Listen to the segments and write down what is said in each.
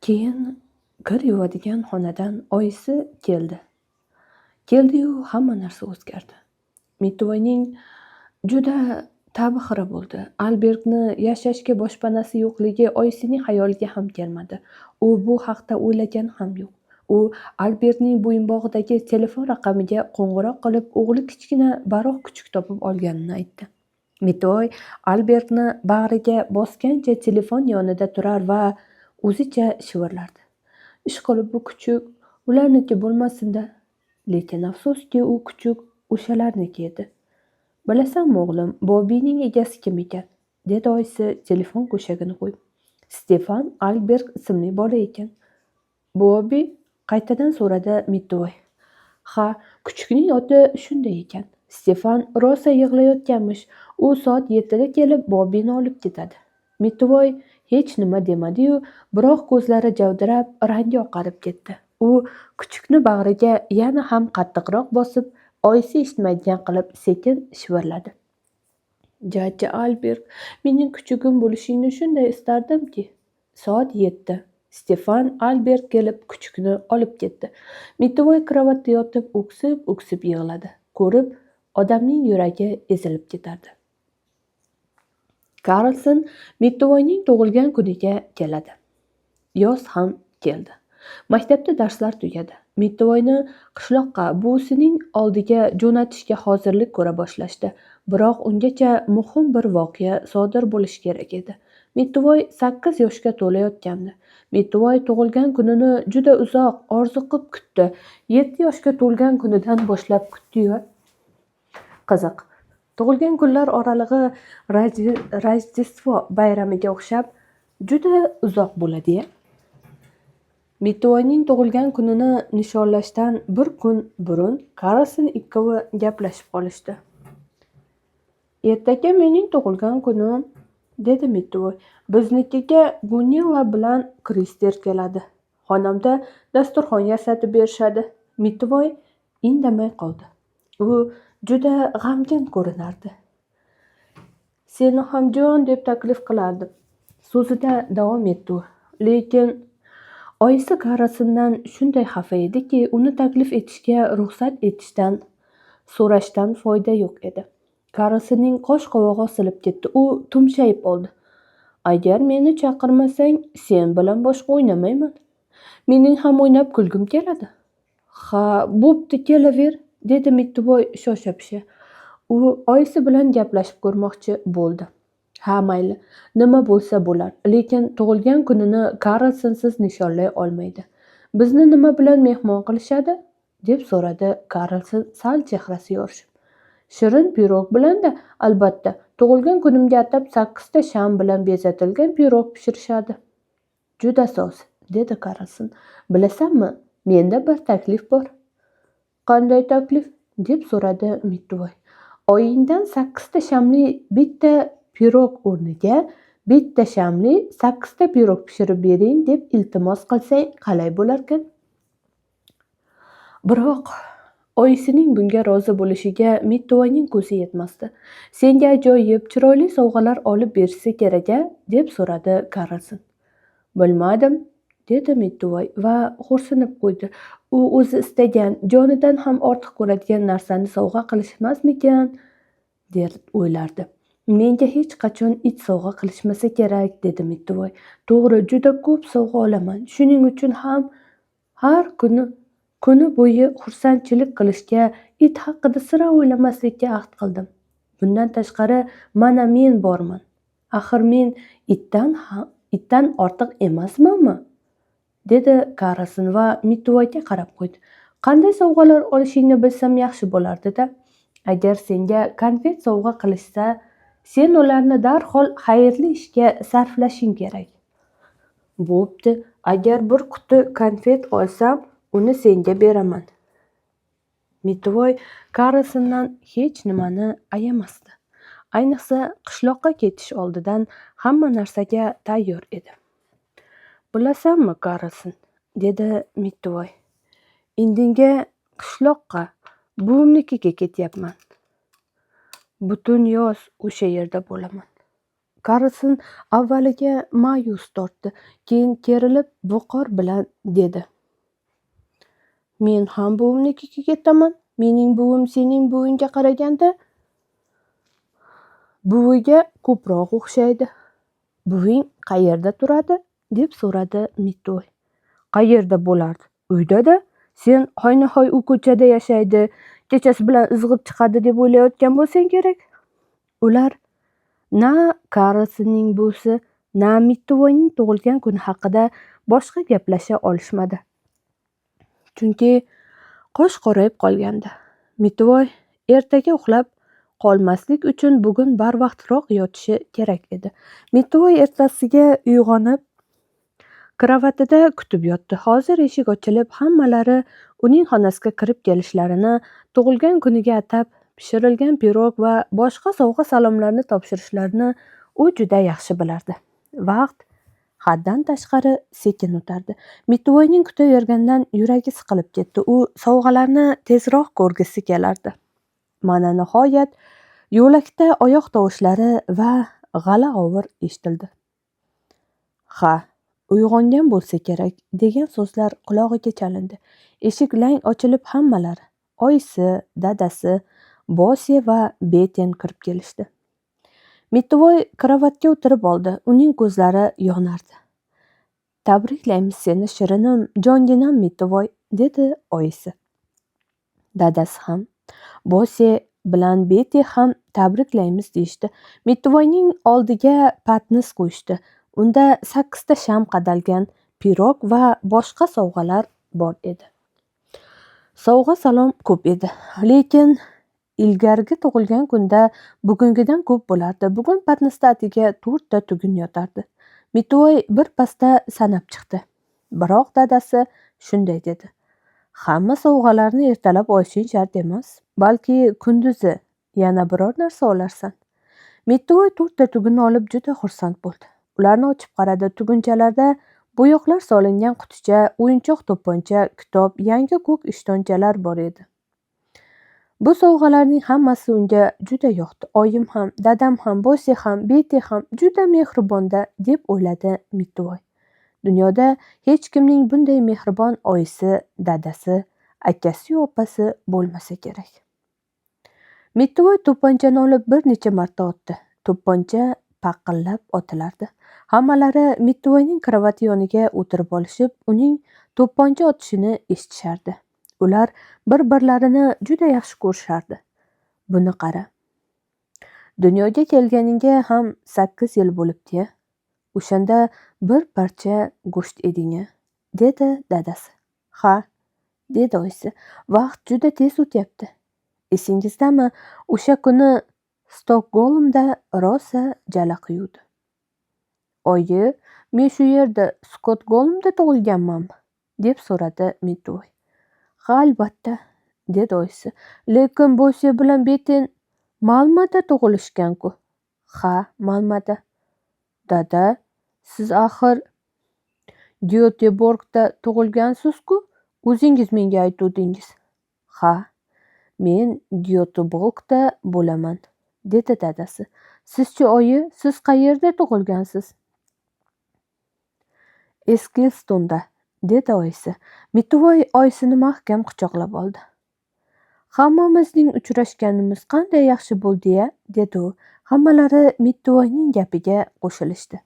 Keyin kir yuvadigan xonadan oyisi keldi-yu, hamma narsa o'zgardi. Mitoyning juda ta'bi xira bo'ldi. Albertni yashashga boshpanasi yo'qligi oyisining xayoliga ham kelmadi. U bu haqda o'ylagan ham yo'q. U Albertning bo'yinbog'idagi telefon raqamiga qo'ng'iroq qilib, o'g'li kichkina baroq kuchuk topib olganini aytdi. Mitoy Albertni bag'riga bosgancha telefon yonida turar va o'zicha shivirlardi. Ishqilib bu kuchuk ularniki bo'lmasin-da. Lekin afsuski, u kuchuk o'shalarniki edi. Bilasanmi o'g'lim, Bobbining egasi kim ekan? Dedi oyisi telefon go'shagini qo'yib. Stefan Albert ismli bola ekan. Bobbi? Qaytadan so'radi Mitoy. Ha, kuchukning oti shunday ekan. Stefan rosa yig'layotganmish. U soat 7da kelib Bobbini olib ketadi. Mitoy hech nima demadi-yu, biroq ko'zlari javdirab, rangi oqarib ketdi. U kuchukni bag'riga yana ham qattiqroq bosib, oyisi eshitmaydigan qilib sekin shivirladi. Jajji Albert, mening kuchugim bo'lishingni shunday istardimki. Soat 7. Stefan Albert kelib kuchukni olib ketdi. Mitoy karavotda yotib o'ksib yig'ladi. Ko'rib, odamning yuragi ezilib ketardi. Karlson Mitoyning tug'ilgan kuniga keladi. Yoz ham keldi. Maktabda darslar tugadi. Mitoyni qishloqqa buvisining oldiga jo'natishga hozirlik ko'ra boshlashdi. Biroq ungacha muhim bir voqea sodir bo'lishi kerak edi. Mitoy 8 yoshga to'layotgandi. Mitoy tug'ilgan kunini juda uzoq orziqib kutdi. 7 yoshga to'lgan kunidan boshlab kutdi-yu. Qiziq. Tug'ilgan kunlar oralig'i Rojdestvo bayramiga o'xshab juda uzoq bo'ladi-ya. Mitoyning tug'ilgan kunini nishonlashdan bir kun burun Karlson ikkovi gaplashib qolishdi. Ertaga mening tug'ilgan kunim, dedi Mitoy. Biznikiga Gunilla bilan Krister keladi. Xonamda dasturxon yasatib berishadi. Mitoy indamay qoldi. U juda g'amgin ko'rinardi. Seni ham jon deb taklif qilardim. So'zida davom etdi. Lekin oyisi Karlsondan shunday xafa ediki, uni taklif etishga ruxsat so'rashdan foyda yo'q edi. Karlsonning qosh qovog'i osilib ketdi. U tumshayib oldi. Agar meni chaqirmasang, sen bilan boshqa o'ynamayman. Mening ham o'ynab kulgim keladi. Ha, bo'pti, kelaver, dedi Mitoy shosha-pisha. U oyisi bilan gaplashib ko'rmoqchi bo'ldi. Ha, mayli, nima bo'lsa bo'lar, lekin tug'ilgan kunini Karlsonsiz nishonlay olmaydi. Bizni nima bilan mehmon qilishadi? Deb so'radi Karlson sal chehrasi yorishib. Shirin pirog bilan-da, albatta. Tug'ilgan kunimga atab 8 ta sham bilan bezatilgan pirog pishirishadi. Juda soz, dedi Karlson. Bilasanmi, menda bir taklif bor. Qanday taklif? Deb so'radi Mitoy. Oyingdan 8 ta shamli bitta pirog o'rniga bitta shamli 8 ta pirog pishirib bering deb iltimos qilsang qalay bo'larkan? Biroq oyisining bunga rozi bo'lishiga Mitoyning ko'zi yetmasdi. Senga ajoyib, chiroyli sovg'alar olib berishsa kerak-a? Deb so'radi Karlson. Bilmadim, dedi Mitoy va xo'rsinib qo'ydi. U o'zi istagan, jonidan ham ortiq ko'radigan narsani sovg'a qilishmasmikan, deb o'ylardi. Menga hech qachon it sovg'a qilishmasa kerak, dedi Mitoy. To'g'ri, juda ko'p sovg'a olaman. Shuning uchun ham har kuni bo'yi xursandchilik qilishga, it haqida sira o'ylamaslikka ahd qildim. Bundan tashqari, mana men borman. Axir men itdan ortiq emasmanmi? Dedi Karlson va Mitoyga qarab qo'ydi. Qanday sovg'alar olishingni bilsam yaxshi bo'lardi-da. Agar senga konfet sovg'a qilishsa, sen ularni darhol xayrli ishga sarflashing kerak. Bo'pti, agar bir quti konfet olsam, uni senga beraman. Mitoy Karlsondan hech nimani ayamasdi. Ayniqsa qishloqqa ketish oldidan hamma narsaga tayyor edi. Bilasanmi, Karlson, dedi Mitoy. Indinga qishloqqa buvimnikiga ketyapman. Butun yoz o'sha yerda bo'laman. Karlson avvaliga ma'yus tortdi, keyin kerilib viqor bilan dedi: "Men ham buvimnikiga ketaman. Mening buvim sening buvingga qaraganda buviga ko'proq o'xshaydi." "Buving qayerda turadi?" deb so'radi Mitvoy. "Qayerda bo'lardi? Uyda-da. Sen hoynahoy u ko'chada yashaydi, kechasi bilan izg'ib chiqadi deb o'ylayotgan bo'lsang kerak." Ular na Karlsonning buvisi, na Mitvoyning tug'ilgan kuni haqida boshqa gaplasha olishmadi. Chunki qosh qorayib qolgandi. Mitvoy ertaga uxlab qolmaslik uchun bugun barvaqtroq yotishi kerak edi. Mitvoy ertasiga uyg'onib, kravatida kutib yotdi. Hozir eshik ochilib, hammalari uning xonasiga kirib kelishlarini, tug'ilgan kuniga atab pishirilgan pirog va boshqa sovg'a-salomlarni topshirishlarini u juda yaxshi bilardi. Vaqt haddan tashqari sekin o'tardi. Mitvoyning kutavergandan yuragi siqilib ketdi. U sovg'alarni tezroq ko'rgisi kelardi. Mana nihoyat yo'lakda oyoq tovushlari va g'ala-g'ovur eshitildi. "Ha, uyg'ongan bo'lsa kerak" degan so'zlar qulog'iga chalindi. Eshik lang ochilib, hammalari, oyisi, dadasi, Bosi va Beten kirib kelishdi. Mitvoy kravatga o'tirib oldi. Uning ko'zlari yonardi. "Tabriklaymiz seni, shirinim, jonginam Mitvoy", dedi oyisi. Dadasi ham, Bosi bilan Beti ham tabriklaymiz deyishdi. Mitvoyning oldiga patnis qo'yishdi. Unda 8 ta sham qadalgan pirog va boshqa sovg'alar bor edi. Sovg'a-salom ko'p edi, lekin ilgargi tug'ilgan kunda bugungidan ko'p bo'lardi. Bugun patnisda atiga 4 ta tugun yotardi. Mitvoy bir pasda sanab chiqdi. Biroq dadasi shunday dedi: "Hamma sovg'alarni ertalab olishing shart emas. Balki kunduzi yana biror narsa olarsan." Mitvoy 4 ta tugunni olib juda xursand bo'ldi. Ularni ochib qaradi. Tugunchalarda bo'yoqlar solingan quticha, o'yinchoq to'pponcha, kitob, yangi ko'k ishtonchalar bor edi. Bu sovg'alarning hammasi unga juda yoqdi. Oyim ham, dadam ham, Bosi ham, Beti ham juda mehribon-da, deb o'yladi Mitvoy. Dunyoda hech kimning bunday mehribon oyisi, dadasi, akasi, opasi bo'lmasa kerak. Mitvoy to'pponchani olib bir necha marta otdi. To'pponcha paqillab otilardi. Hammalari Mitvoyning kravati yoniga o'tirib olishib, uning to'pponcha otishini eshitishardi. Ular bir-birlarini juda yaxshi ko'rishardi. "Buni qara. Dunyoga kelganingga ham 8 yil bo'libdi-ya. O'shanda bir parcha go'sht eding-a", dedi dadasi. "Ha", dedi oyisi. "Vaqt juda tez o'tyapti. Esingizdami, o'sha kuni Stokgolmda rosa jala quyuvdi." "Oyi, men shu yerda Stokgolmda tug'ilganmanmi?" deb so'radi Mitvoy. "Ha, albatta", dedi oyisi. "Lekin Bosi bilan Beten Malmada tug'ilishgan-ku." "Ha, Malmada." "Dada, siz axir Gyoteborgda tug'ilgansiz-ku, o'zingiz menga aytuvdingiz." "Ha, men Gyoteborgda bo'laman", dedi dadasi. "Sizchi, oyi, siz qayerda tug'ilgansiz?" "Eskilstonda", dedi oyisi. Mitvoy oyisini mahkam quchoqlab oldi. "Hammamizning uchrashganimiz qanday yaxshi bo'ldi-ya", dedi u. Hammalari Mitvoyning gapiga qo'shilishdi.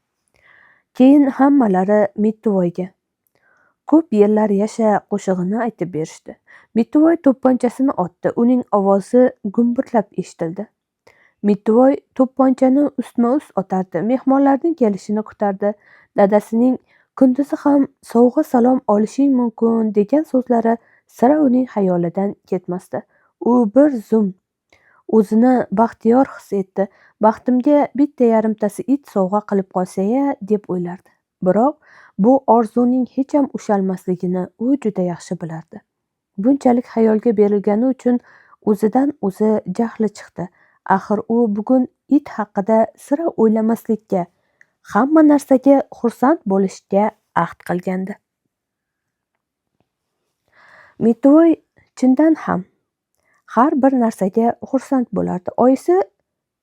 Keyin hammalari Mitvoyga "Ko'p yillar yasha" qo'shig'ini aytib berishdi. Mitvoy to'pponchasini otdi. Uning ovozi gumburlab eshitildi. Mitvoy to'pponchani ustma-ust otardi. Mehmonlarning kelishini kutardi. Dadasining kunduzi ham sovg'a-salom olishing mumkin degan so'zlari sira uning xayolidan ketmasdi. U bir zum o'zini baxtiyor his etdi. "Baxtimga bitta yarimtasi it sovg'a qilib qolsa-ya", deb o'ylardi. Biroq bu orzuning hech ham ushalmasligini u juda yaxshi bilardi. Bunchalik xayolga berilgani uchun o'zidan o'zi jahli chiqdi. Axir u bugun it haqida sira o'ylamaslikka, hamma narsaga xursand bo'lishga ahd qilgandi. Mitvoy chindan ham har bir narsaga xursand bo'lardi. Oyisi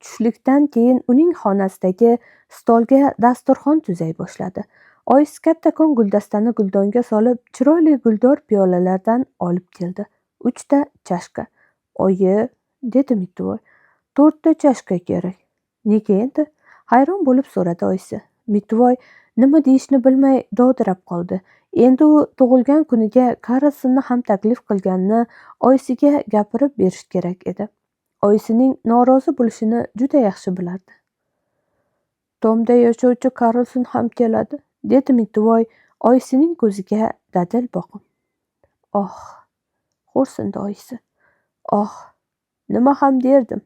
tushlikdan keyin uning xonasidagi stolga dasturxon tuzay boshladi. Oyisi kattakon guldastani guldonga solib, chiroyli guldor piyolalardan olib keldi. 3 ta chashka. Oyi, dedi Mittivoy, 4 ta chashka kerak. Nega endi? Hayron bo'lib so'radi oyisi. Mittivoy nima deyishni bilmay dovdirab qoldi. Endi u tug'ilgan kuniga Karlsonni ham taklif qilganini oyisiga gapirib berish kerak edi. Oyisining norozi bo'lishini juda yaxshi bilardi. Tomda yashovchi Karlson ham keladi, dedi Mittivoy oyisining ko'ziga dadil boqib. Oh, xo'rsindi oyisi. Oh, nima ham derdim.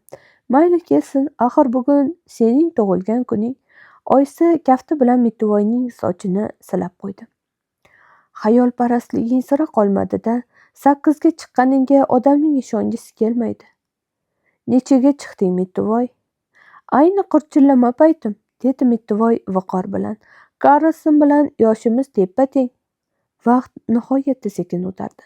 Mayli kelsin, axir bugun sening tug'ilgan kuning. Oyisi kafti bilan Mittivoyning sochini silab qo'ydi. Xayolparastliging sira qolmadi-da. 8ga chiqqaningga odamning ishongisi kelmaydi. Nechaga chiqding, Mittivoy? Ayni qirchillama paytim, dedi Mittivoy viqor bilan. Karlson bilan yoshimiz teppa-teng. Vaqt nihoyatda sekin o'tardi.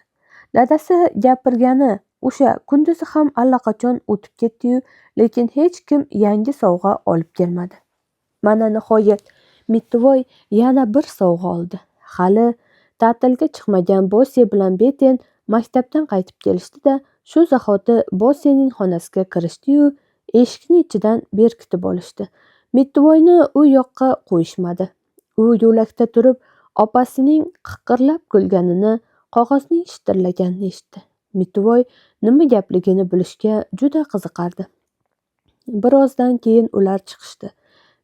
Dadasi gapirgani o'sha kunduzi ham allaqachon o'tib ketdi-yu, lekin hech kim yangi sovg'a olib kelmadi. Mana nihoyat Mittivoy yana bir sovg'a oldi. Hali ta'tilga chiqmagan Bossi bilan Beten maktabdan qaytib kelishdi-da, shu zahoti Bossining xonasiga kirishdi-yu, eshikni ichidan berkitib olishdi. Mittivoyni u yoqqa qo'yishmadi. U yo'lakda turib, opasining qiqirlab kulganini, qog'ozning shitirlaganini eshitdi. Mittivoy nima gapligini bilishga juda qiziqardi. Birozdan keyin ular chiqishdi.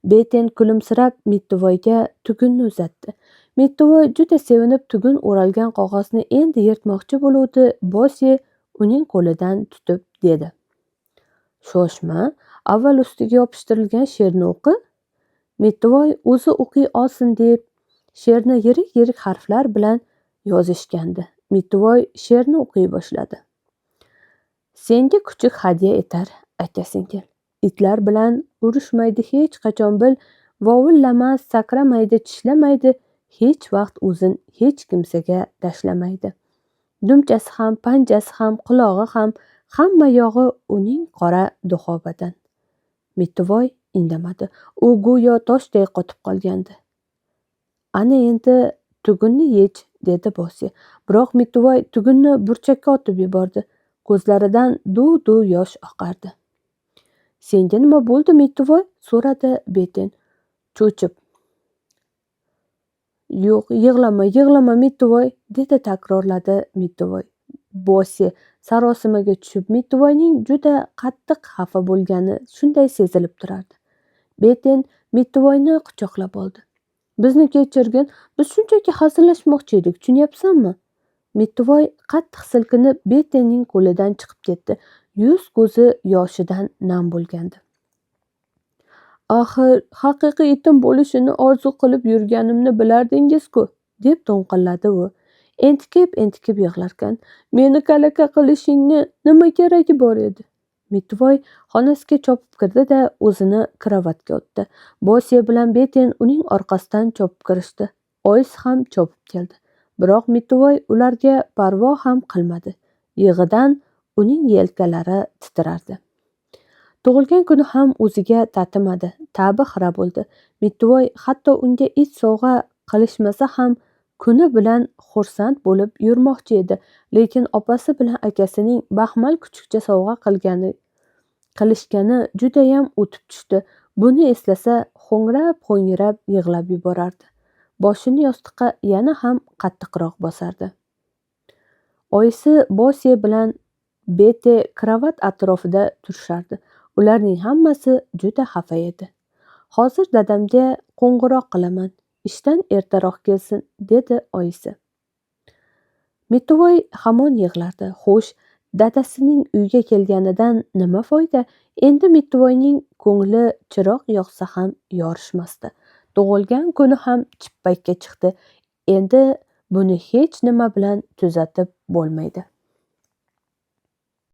Beten kulimsirab Mittivoyga tugunni uzatdi. Mittivoy juda sevinib tugun o'ralgan qog'ozni endi yirtmoqchi bo'luvdi. Bossi uning qo'lidan tutib dedi. Shoshma, avval ustiga yopishtirilgan she'rni o'qi. Mittivoy o'zi o'qiy olsin deb she'rni yirik-yirik harflar bilan yozishgandi. Mittivoy she'rni o'qiy boshladi. Senga kuchuk hadya etar, aka-singil. Itlar bilan urushmaydi hech qachon bil, vovullamas, sakramaydi, tishlamaydi, hech vaqt o'zin hech kimsaga tashlamaydi. Dumchasi ham, panjasi ham, qulog'i ham, hamma yog'i uning qora duxobadan. Mittivoy indamadi. U go'yo toshday qotib qolgandi. Ana endi tugunni yech, dedi Bossi. Biroq Mittivoy tugunni burchakka otib yubordi. Ko'zlaridan duv-duv yosh oqardi. Senga nima bo'ldi, Mittivoy? So'radi Beten cho'chib. Yo'q, yig'lama Mittivoy, dedi takrorladi Mittivoy. Bossi sarosimaga tushib, Mittivoyning juda qattiq xafa bo'lgani shunday sezilib turardi. Beten Mittivoyni quchoqlab oldi. Bizni kechirgin, biz shunchaki hazillashmoqchi edik, tushunyapsanmi? Mittivoy qattiq silkinib Betenning qo'lidan chiqib ketdi. Yuz-ko'zi yoshidan nam bo'lgandi. Axir haqiqiy itim bo'lishini orzu qilib yurganimni bilardingiz-ku, deb to'ng'illadi u. Entikib yig'larkan. Meni kalaka qilishingni nima keragi bor edi? Mittivoy xonasiga chopib kirdi-da, o'zini karavotga otdi. Bossi bilan Beten uning orqasidan chopib kirishdi. Oyisi ham chopib keldi. Biroq Mittivoy ularga parvo ham qilmadi. Yig'idan uning yelkalari titrardi. Tug'ilgan kuni ham o'ziga tatimadi. Ta'bi xira bo'ldi. Mittivoy hatto unga it sovg'a qilishmasa ham kuni bilan xursand bo'lib yurmoqchi edi. Lekin opasi bilan akasining baxmal kuchukcha sovg'a qilishgani judayam o'tib tushdi. Buni eslasa ho'ngrab yig'lab yuborardi. Boshini yostiqqa yana ham qattiqroq bosardi. Oyisi Bossi bilan Bete karavot atrofida turishardi. Ularning hammasi juda xafa edi. Hozir dadamga qo'ng'iroq qilaman, ishdan ertaroq kelsin, dedi oyisi. Mittivoy hamon yig'lardi. Xo'sh, dadasining uyga kelganidan nima foyda? Endi Mittivoyning ko'ngli chiroq yoqsa ham yorishmasdi. Tug'ilgan kuni ham chippakka chiqdi. Endi buni hech nima bilan tuzatib bo'lmaydi.